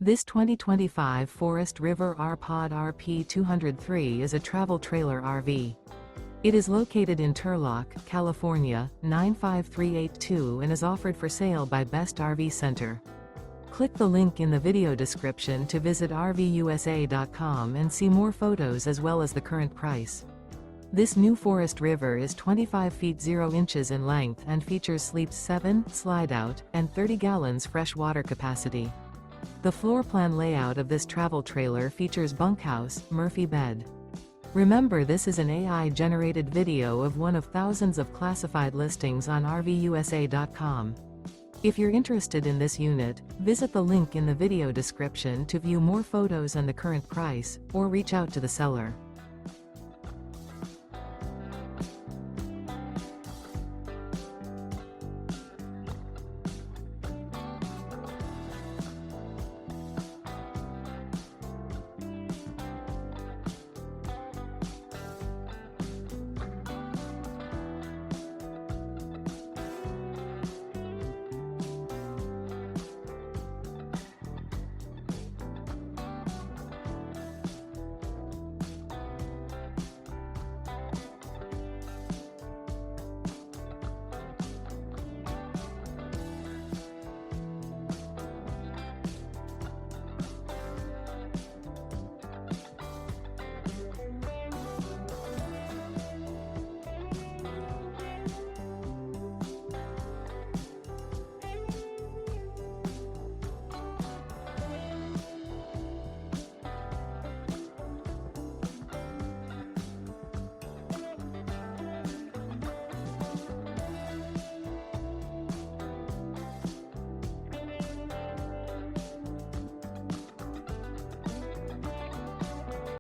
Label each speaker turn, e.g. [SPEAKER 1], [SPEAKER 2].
[SPEAKER 1] This 2025 Forest River R-Pod RP203 is a travel trailer RV. It is located in Turlock, California, 95382 and is offered for sale by Best RV Center. Click the link in the video description to visit RVUSA.com and see more photos as well as the current price. This new Forest River is 25 feet 0 inches in length and features sleeps 7, slide-out, and 30 gallons fresh water capacity. The floor plan layout of this travel trailer features bunkhouse, Murphy bed. Remember, this is an AI-generated video of one of thousands of classified listings on RVUSA.com. If you're interested in this unit, visit the link in the video description to view more photos and the current price, or reach out to the seller.